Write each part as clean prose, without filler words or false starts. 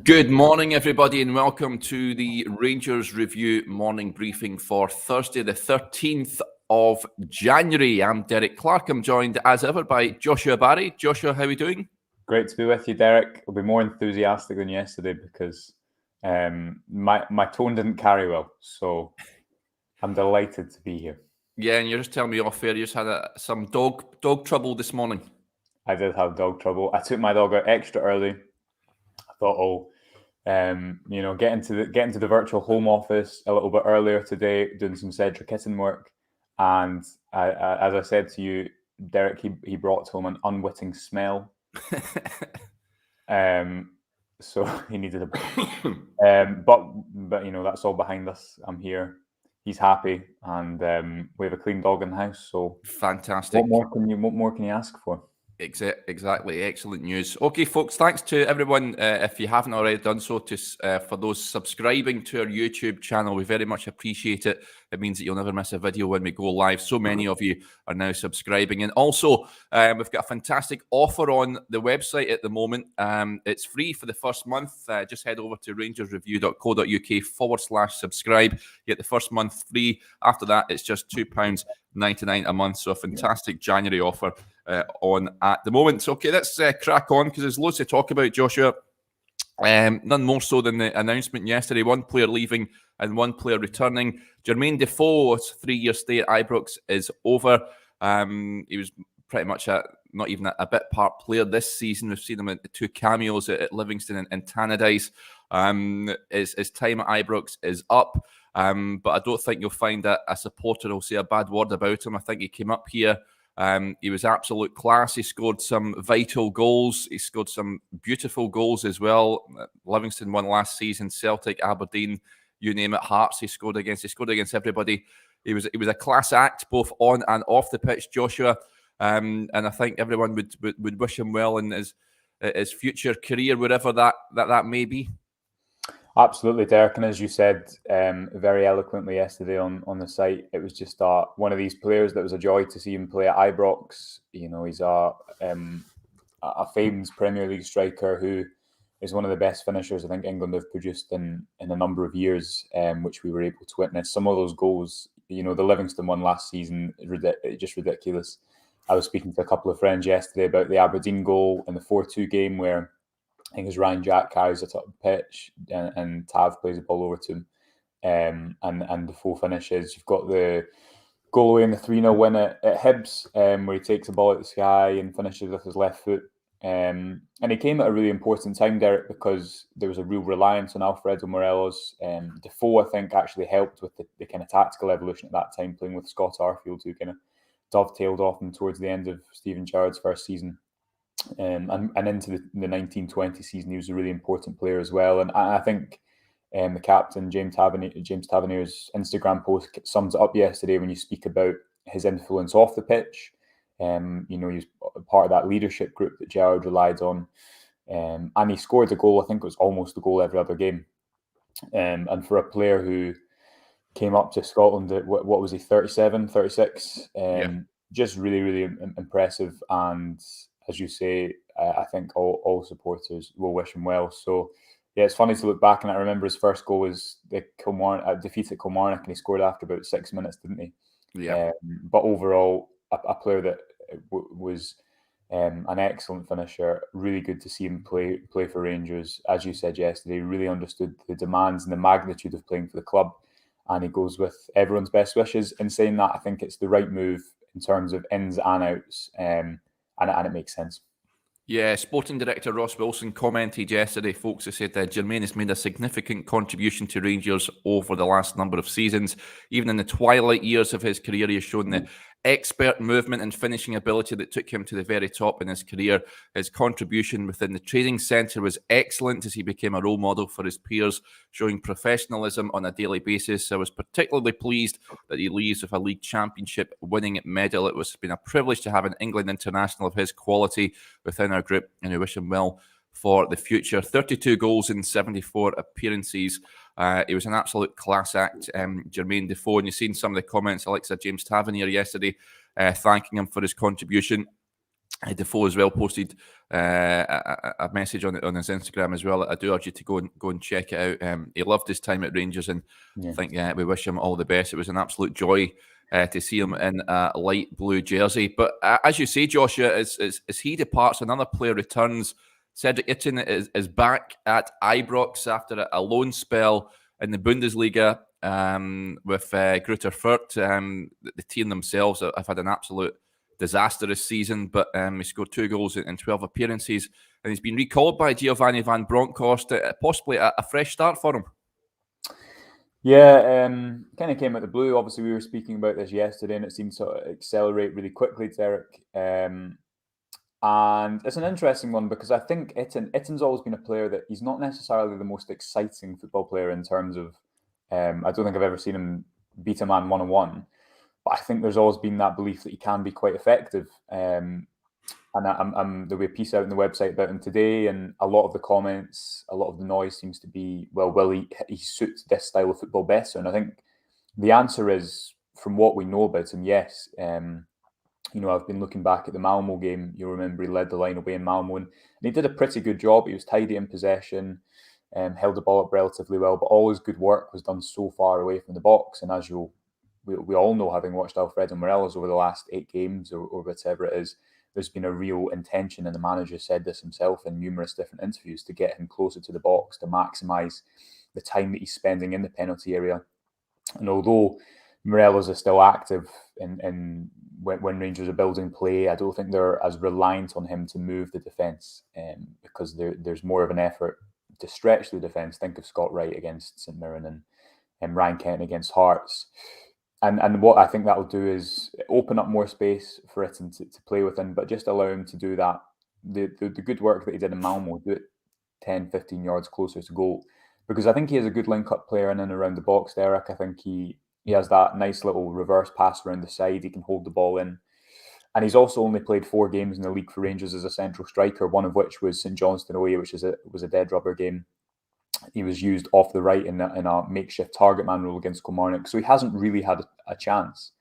Good morning, everybody, and welcome to the Rangers Review morning briefing for Thursday, the 13th of January. I'm Derek Clark. I'm joined, as ever, by Joshua Barrie. Joshua, how are we doing? Great to be with you, Derek. I'll be more enthusiastic than yesterday because my tone didn't carry well, so I'm delighted to be here. Yeah, and you're just telling me off air you just had some dog trouble this morning. I did have dog trouble. I took my dog out extra early. I thought, get into the virtual home office a little bit earlier today, doing some Cedric Itten work, and as I said to you, Derek, he brought home an unwitting smell. So he needed a break. But that's all behind us. I'm here. He's happy, and we have a clean dog in the house. So fantastic. What more can you ask for? Exactly. Excellent news. Okay, folks, thanks to everyone, if you haven't already done so, for those subscribing to our YouTube channel. We very much appreciate it. It means that you'll never miss a video when we go live. So many of you are now subscribing. And also, we've got a fantastic offer on the website at the moment. It's free for the first month. Just head over to rangersreview.co.uk/subscribe. You get the first month free. After that, it's just £2.99 a month. So a fantastic January offer on at the moment. So, okay, let's crack on because there's loads to talk about, Joshua. None more so than the announcement yesterday. One player leaving and one player returning. Jermain Defoe's 3-year stay at Ibrox is over. He was pretty much not even a bit part player this season. We've seen him in 2 cameos at Livingston and Tannadice. His time at Ibrox is up, but I don't think you'll find that a supporter will say a bad word about him. I think he came up here. He was absolute class. He scored some vital goals. He scored some beautiful goals as well. Livingston won last season. Celtic, Aberdeen, you name it. Hearts. He scored against everybody. He was a class act both on and off the pitch, Joshua. And I think everyone would wish him well in his future career, wherever that may be. Absolutely, Derek. And as you said very eloquently yesterday on the site, it was just one of these players that was a joy to see him play at Ibrox. You know, he's a famed Premier League striker who is one of the best finishers I think England have produced in a number of years, which we were able to witness. Some of those goals, you know, the Livingston one last season, just ridiculous. I was speaking to a couple of friends yesterday about the Aberdeen goal in the 4-2 game where I think it's Ryan Jack carries it up the pitch and Tav plays the ball over to him, and the full finishes. You've got the goal away in the 3-0 win at Hibs, where he takes the ball at the sky and finishes with his left foot. And he came at a really important time, Derek, because there was a real reliance on Alfredo Morelos. Defoe, I think, actually helped with the kind of tactical evolution at that time, playing with Scott Arfield, who kind of dovetailed off him towards the end of Steven Gerrard's first season. And into the 1920 season, he was a really important player as well. And I think the captain, James Tavernier's Instagram post sums it up yesterday when you speak about his influence off the pitch. You know, he's part of that leadership group that Gerrard relied on. And he scored a goal, I think it was almost a goal every other game. And for a player who came up to Scotland at, what was he, 37, 36? Just really, really impressive. And as you say, I think all supporters will wish him well. So, yeah, it's funny to look back, and I remember his first goal was the defeat at Kilmarnock, and he scored after about 6 minutes, didn't he? Yeah. But overall, a player that was an excellent finisher. Really good to see him play for Rangers. As you said yesterday, really understood the demands and the magnitude of playing for the club, and he goes with everyone's best wishes. In saying that, I think it's the right move in terms of ins and outs, and it makes sense. Yeah, sporting director Ross Wilson commented yesterday, folks, who said that Jermain has made a significant contribution to Rangers over the last number of seasons. Even in the twilight years of his career, he has shown the expert movement and finishing ability that took him to the very top in his career. His contribution within the training centre was excellent as he became a role model for his peers, showing professionalism on a daily basis. I was particularly pleased that he leaves with a league championship winning medal. It was been a privilege to have an England international of his quality within our group, and we wish him well for the future. 32 goals in 74 appearances. He was an absolute class act, Jermain Defoe. And you've seen some of the comments, James Tavernier yesterday, thanking him for his contribution. Defoe as well posted a message on his Instagram as well. I do urge you to go and check it out. He loved his time at Rangers, and I think we wish him all the best. It was an absolute joy to see him in a light blue jersey. But as you say, Joshua, as he departs, another player returns. Cedric Itten is back at Ibrox after a loan spell in the Bundesliga with Greuther Fürth. The team themselves have had an absolute disastrous season, but he scored 2 goals in 12 appearances, and he's been recalled by Giovanni van Bronckhorst. Possibly a fresh start for him. Yeah, kind of came out of the blue. Obviously, we were speaking about this yesterday, and it seemed to accelerate really quickly, Derek. And it's an interesting one because I think Itten's always been a player that he's not necessarily the most exciting football player in terms of. I don't think I've ever seen him beat a man 1-on-1. But I think there's always been that belief that he can be quite effective. And there'll be a piece out on the website about him today, and a lot of the comments, a lot of the noise seems to be, well, will he suits this style of football better? And I think the answer is, from what we know about him, yes. I've been looking back at the Malmo game. You'll remember he led the line away in Malmo, and he did a pretty good job. He was tidy in possession, held the ball up relatively well, but all his good work was done so far away from the box. And as we all know, having watched Alfredo Morelos over the last 8 games or whatever it is, there's been a real intention, and the manager said this himself in numerous different interviews, to get him closer to the box, to maximise the time that he's spending in the penalty area. And although Morelos is still active in when Rangers are building play, I don't think they're as reliant on him to move the defence, because there's more of an effort to stretch the defence. Think of Scott Wright against St Mirren and Ryan Kent against Hearts. And what I think that will do is open up more space for Itten to play within, but just allow him to do that. The good work that he did in Malmo, do it 10, 15 yards closer to goal. Because I think he is a good link-up player in and around the box, Derek. I think he has that nice little reverse pass around the side. He can hold the ball in. And he's also only played 4 games in the league for Rangers as a central striker, one of which was St Johnstone away, which was a dead rubber game. He was used off the right in a makeshift target man role against Kilmarnock. So he hasn't really had a chance.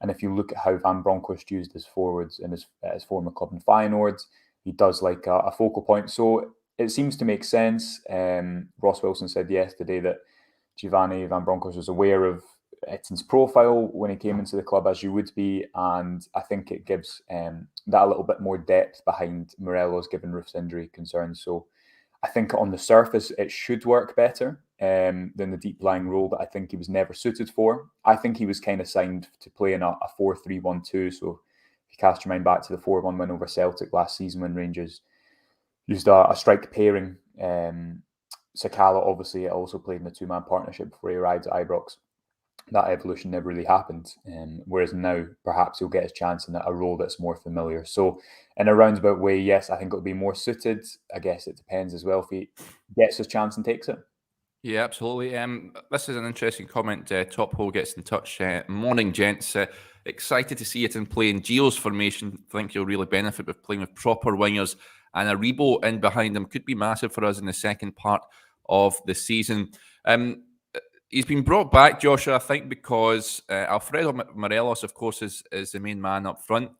And if you look at how Van Bronckhorst used his forwards in his former club in Feyenoord, he does like a focal point. So it seems to make sense. Ross Wilson said yesterday that Giovanni Van Bronckhorst was aware of Itten's profile when he came into the club, as you would be. And I think it gives that a little bit more depth behind Morelos, given Ruf's injury concerns. So I think on the surface, it should work better than the deep-lying role that I think he was never suited for. I think he was kind of signed to play in a 4-3-1-2. So if you cast your mind back to the 4-1 win over Celtic last season when Rangers used a strike pairing, Sakala obviously also played in a 2-man partnership before he arrived at Ibrox. That evolution never really happened. Whereas now, perhaps he'll get his chance in a role that's more familiar. So, in a roundabout way, yes, I think it'll be more suited. I guess it depends as well if he gets his chance and takes it. Yeah, absolutely. This is an interesting comment. Top Hole gets in touch. Morning, gents. Excited to see it in playing Gio's formation. Think he'll really benefit with playing with proper wingers, and a Rebo in behind him could be massive for us in the second part of the season. He's been brought back, Joshua, I think, because Alfredo Morelos, of course, is the main man up front.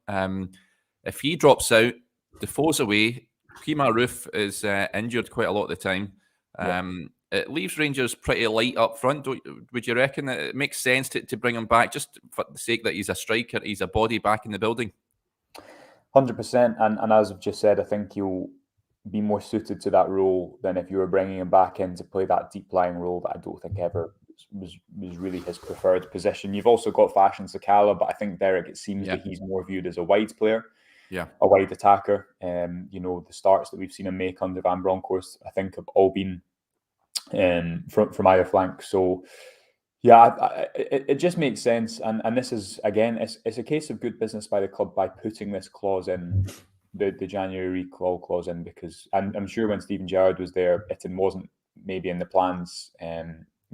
If he drops out, Defoe's away. Kemar Roof is injured quite a lot of the time. It leaves Rangers pretty light up front. Would you reckon that it makes sense to bring him back just for the sake that he's a striker, he's a body back in the building? 100%. And as I've just said, I think he'll be more suited to that role than if you were bringing him back in to play that deep-lying role that I don't think ever was really his preferred position. You've also got Fashion Sakala, but I think, Derek, it seems that he's more viewed as a wide player, a wide attacker. The starts that we've seen him make under Van Bronckhorst, I think, have all been from either flank. So, it just makes sense. And this is, again, it's a case of good business by the club by putting this clause in, the January recall clause in, because I'm sure when Steven Gerrard was there, Itten wasn't maybe in the plans,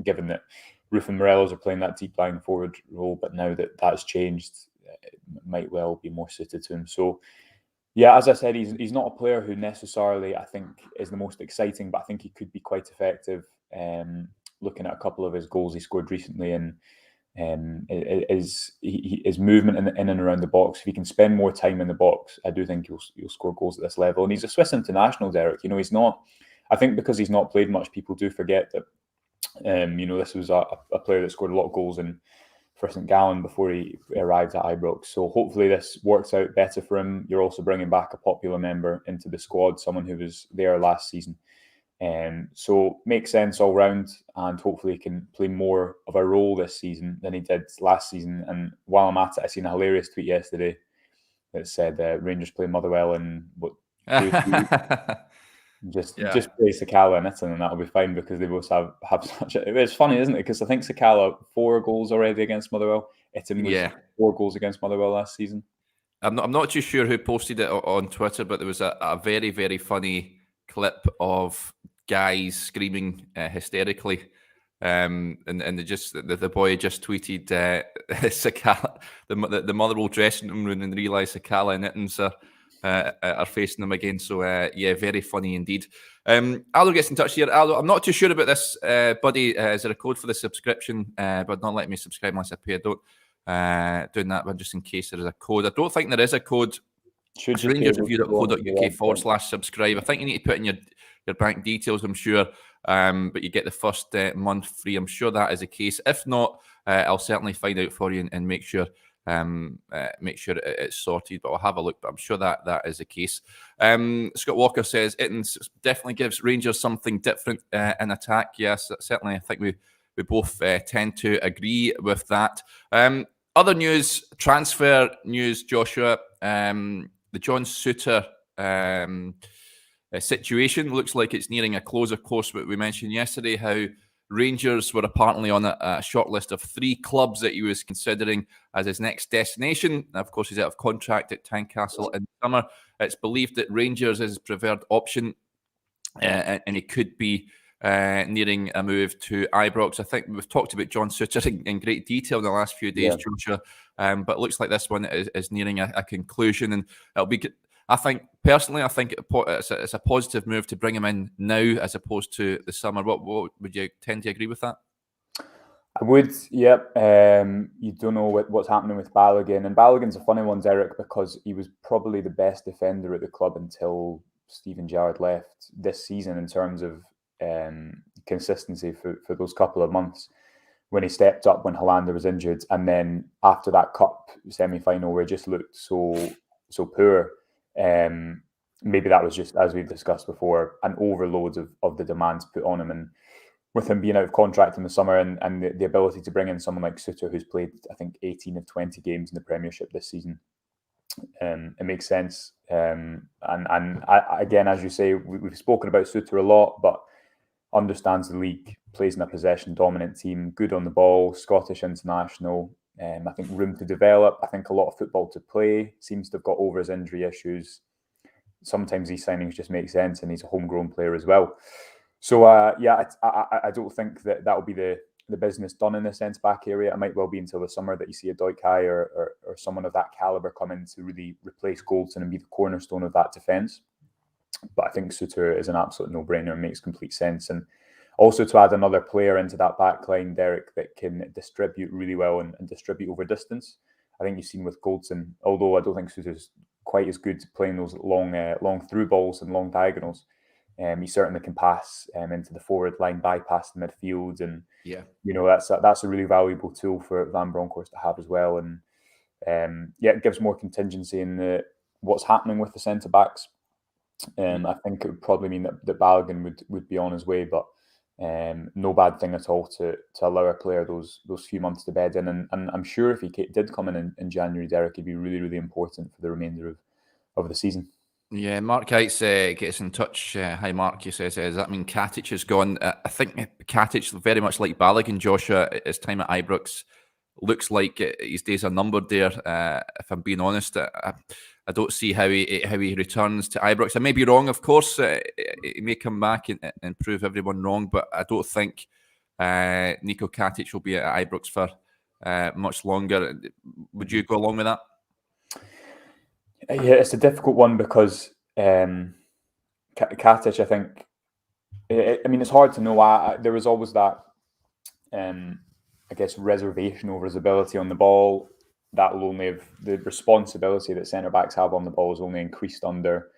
given that Roof and Morelos are playing that deep-lying forward role, but now that that's changed, it might well be more suited to him. So, yeah, as I said, he's not a player who necessarily, I think, is the most exciting, but I think he could be quite effective. Looking at a couple of his goals he scored recently in his movement in and around the box. If he can spend more time in the box, I do think he'll score goals at this level. And he's a Swiss international, Derek. He's not. I think because he's not played much, people do forget that. This was a player that scored a lot of goals for St. Gallen before he arrived at Ibrox. So hopefully this works out better for him. You're also bringing back a popular member into the squad, someone who was there last season. So makes sense all round, and hopefully he can play more of a role this season than he did last season. And while I'm at it, I seen a hilarious tweet yesterday that said Rangers play Motherwell in what 2 Just play Sakala and Itten, and that'll be fine because they both have such a. It's funny, isn't it? Because I think Sakala 4 goals already against Motherwell. Itten was 4 goals against Motherwell last season. I'm not too sure who posted it on Twitter, but there was a very, very funny clip of guys screaming hysterically, and the boy just tweeted Sakala, the Motherwell dressing room, and realised Sakala and Ittens are facing them again. So very funny indeed. Aldo gets in touch here. Aldo, I'm not too sure about this, buddy. Is there a code for the subscription? But not letting me subscribe unless I pay. I don't doing that one just in case there is a code. I don't think there is a code. RangersReview.co.uk/subscribe. I think you need to put in your bank details, I'm sure, but you get the first month free. I'm sure that is the case. If not, I'll certainly find out for you and make sure it's sorted. But I'll have a look. But I'm sure that is the case. Scott Walker says Itten definitely gives Rangers something different in attack. Yes, certainly. I think we both tend to agree with that. Other news, transfer news, Joshua. The John Souttar situation looks like it's nearing a close. Of course, what we mentioned yesterday, how Rangers were apparently on a short list of 3 clubs that he was considering as his next destination. Now, of course, he's out of contract at Tynecastle in summer. It's believed that Rangers is his preferred option, and he could be nearing a move to Ibrox. I think we've talked about John Souttar in great detail in the last few days, Joshua, but it looks like this one is nearing a conclusion, and it'll be. I think it's a positive move to bring him in now as opposed to the summer. What would you tend to agree with that? I would, yep. You don't know what's happening with Balogun, and Balogun's a funny one, Derek, because he was probably the best defender at the club until Steven Gerrard left this season in terms of consistency for those couple of months when he stepped up when Hollander was injured, and then after that cup semi-final where he just looked so poor. Maybe that was just, as we've discussed before, an overload of the demands put on him, and with him being out of contract in the summer and the ability to bring in someone like Souttar, who's played I think 18 of 20 games in the Premiership this season, it makes sense. And again, as you say, we've spoken about Souttar a lot, but understands the league, plays in a possession dominant team, good on the ball, Scottish international. I think room to develop. I think a lot of football to play. Seems to have got over his injury issues. Sometimes these signings just make sense, and he's a homegrown player as well. So I don't think that will be the business done in the centre back area. It might well be until the summer that you see a Doikai or someone of that calibre come in to really replace Goldson and be the cornerstone of that defence. But I think Souttar is an absolute no-brainer and makes complete sense. And also to add another player into that back line, Derek, that can distribute really well and distribute over distance. I think you've seen with Goldson, although I don't think Souttar's quite as good playing those long through balls and long diagonals. He certainly can pass into the forward line, bypass the midfield, and that's a really valuable tool for Van Bronckhorst to have as well. And it gives more contingency in what's happening with the centre backs. I think it would probably mean that Balogun would be on his way, but no bad thing at all to allow a player those few months to bed in. And I'm sure if he did come in January, Derek, he'd be really, really important for the remainder of the season. Yeah, Mark Heights gets in touch. Hi, Mark. He says, does that mean Katic is gone? I think Katic, very much like Balogun, Joshua, his time at Ibrox looks like his days are numbered there. If I'm being honest, I don't see how he returns to Ibrox. I may be wrong, of course. He may come back and prove everyone wrong, but I don't think Niko Katic will be at Ibrox for much longer. Would you go along with that? Yeah, it's a difficult one because Katic, I think, it's hard to know. There was always that I guess, reservation over his ability on the ball. That will only have the responsibility that centre backs have on the ball is only increased under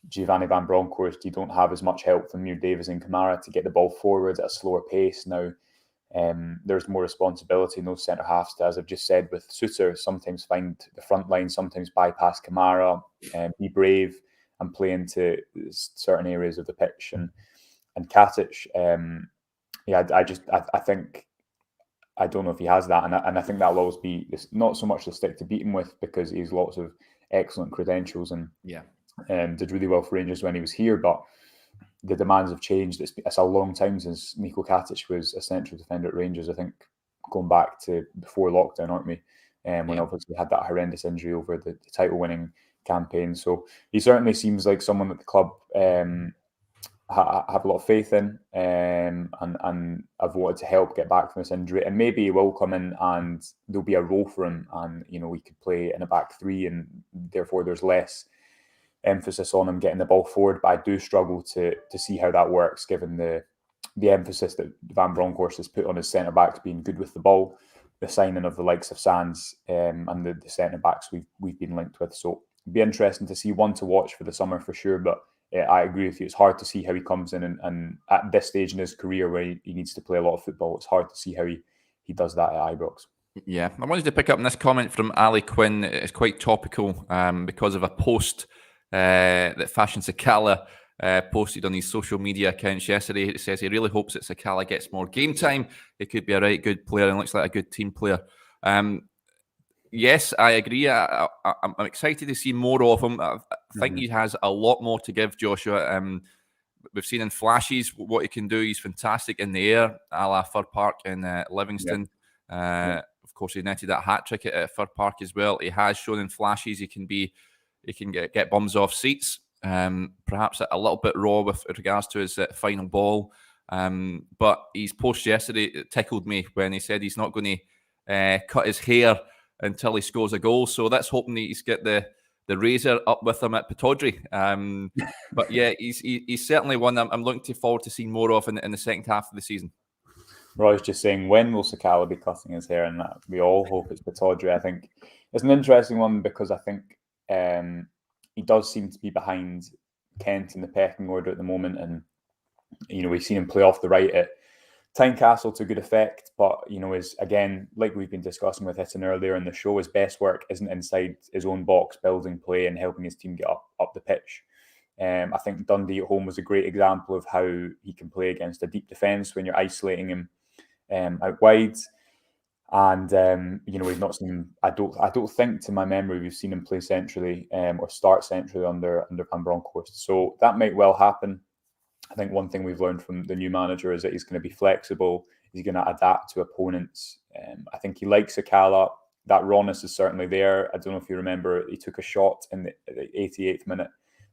Giovanni Van Bronckhorst. You don't have as much help from Muir Davies and Kamara to get the ball forward at a slower pace now. There's more responsibility in those centre halves to, as I've just said, with Suter, sometimes find the front line, sometimes bypass Kamara, be brave and play into certain areas of the pitch. And Katic, I think, I don't know if he has that, and I think that'll always be not so much the stick to beat him with, because he's lots of excellent credentials and did really well for Rangers when he was here, but the demands have changed. It's a long time since Niko Katic was a central defender at Rangers. I think going back to before lockdown, aren't we? When obviously had that horrendous injury over the title-winning campaign. So he certainly seems like someone that the club have a lot of faith in, and I've wanted to help get back from this injury. And maybe he will come in and there'll be a role for him, and we could play in a back three, and therefore there's less emphasis on him getting the ball forward. But I do struggle to see how that works, given the emphasis that Van Bronckhorst has put on his centre backs being good with the ball, the signing of the likes of Sands, and the centre backs we've been linked with. So it'd be interesting to see, one to watch for the summer for sure, but I agree with you. It's hard to see how he comes in and at this stage in his career where he needs to play a lot of football, it's hard to see how he does that at Ibrox. Yeah, I wanted to pick up on this comment from Ali Quinn. It's quite topical because of a post that Fashion Sakala posted on his social media accounts yesterday. It says he really hopes that Sakala gets more game time. He could be a right good player and looks like a good team player. Yes, I agree. I'm excited to see more of him. I think he has a lot more to give, Joshua. We've seen in flashes what he can do. He's fantastic in the air, a la Fir Park in Livingston. Of course, he netted that hat-trick at Fir Park as well. He has shown in flashes he can get bums off seats. Perhaps a little bit raw with regards to his final ball. But his post yesterday tickled me when he said he's not going to cut his hair until he scores a goal. So that's hoping he's get the razor up with him at Pittodrie. But yeah, he's certainly one I'm looking forward to seeing more of in the second half of the season. Roy's just saying, when will Sakala be cutting his hair? And that we all hope it's Pittodrie. I think it's an interesting one, because I think he does seem to be behind Kent in the pecking order at the moment. And, we've seen him play off the right at Tynecastle to good effect, but is, again, like we've been discussing with Itten earlier in the show, his best work isn't inside his own box, building play and helping his team get up the pitch. I think Dundee at home was a great example of how he can play against a deep defence when you're isolating him out wide. And we've not seen him. I don't think, to my memory, we've seen him play centrally or start centrally under Van Bronckhorst. So that might well happen. I think one thing we've learned from the new manager is that he's going to be flexible. He's going to adapt to opponents. I think he likes Sakala. That rawness is certainly there. I don't know if you remember, he took a shot in the 88th minute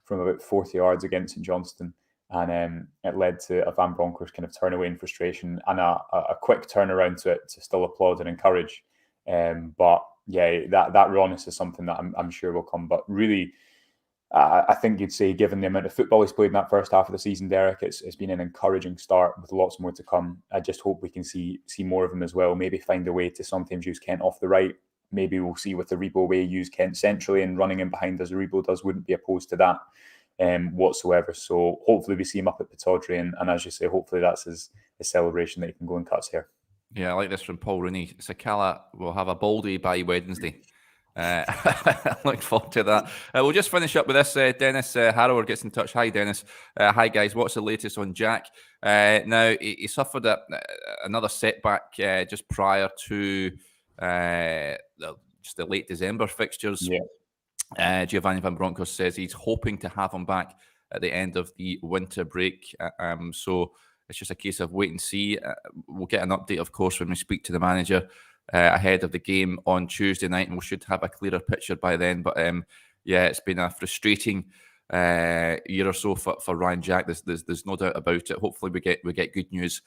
from about 40 yards against St Johnstone, and it led to a Van Bronckhorst kind of turn away in frustration and a quick turnaround to it to still applaud and encourage. But yeah, that rawness is something that I'm sure will come. But really, I think you'd say, given the amount of football he's played in that first half of the season, Derek, it's been an encouraging start with lots more to come. I just hope we can see more of him as well. Maybe find a way to sometimes use Kent off the right. Maybe we'll see with the Rebo way use Kent centrally and running in behind as Rebo does. Wouldn't be opposed to that whatsoever. So hopefully we see him up at Pittodrie, and as you say, hopefully that's his celebration that he can go and cut his hair. Yeah, I like this from Paul Rooney. Sakala will have a baldy by Wednesday. Looking forward to that. We'll just finish up with this. Dennis Harrower gets in touch. Hi, Dennis. Hi, guys. What's the latest on Jack? Now, he suffered another setback just prior to just the late December fixtures. Yeah. Giovanni Van Bronckhorst says he's hoping to have him back at the end of the winter break. So it's just a case of wait and see. We'll get an update, of course, when we speak to the manager ahead of the game on Tuesday night, and we should have a clearer picture by then. But yeah, it's been a frustrating year or so for Ryan Jack. There's no doubt about it. Hopefully we get good news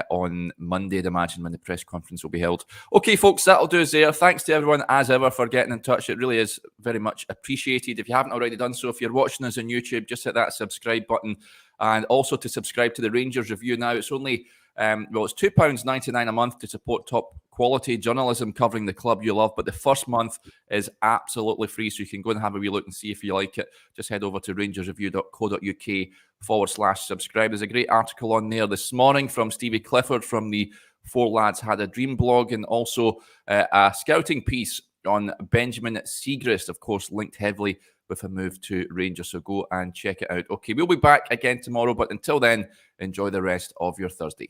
on Monday, I'd imagine, when the press conference will be held. Okay, folks, that'll do us there. Thanks to everyone, as ever, for getting in touch. It really is very much appreciated. If you haven't already done so, if you're watching us on YouTube, just hit that subscribe button, and also to subscribe to the Rangers Review now. It's only Well, it's £2.99 a month to support top quality journalism covering the club you love, but the first month is absolutely free, so you can go and have a wee look and see if you like it. Just head over to rangersreview.co.uk/subscribe. There's a great article on there this morning from Stevie Clifford from the Four Lads Had a Dream blog, and also a scouting piece on Benjamin Siegrist, of course, linked heavily with a move to Rangers. So go and check it out. Okay, we'll be back again tomorrow, but until then, enjoy the rest of your Thursday.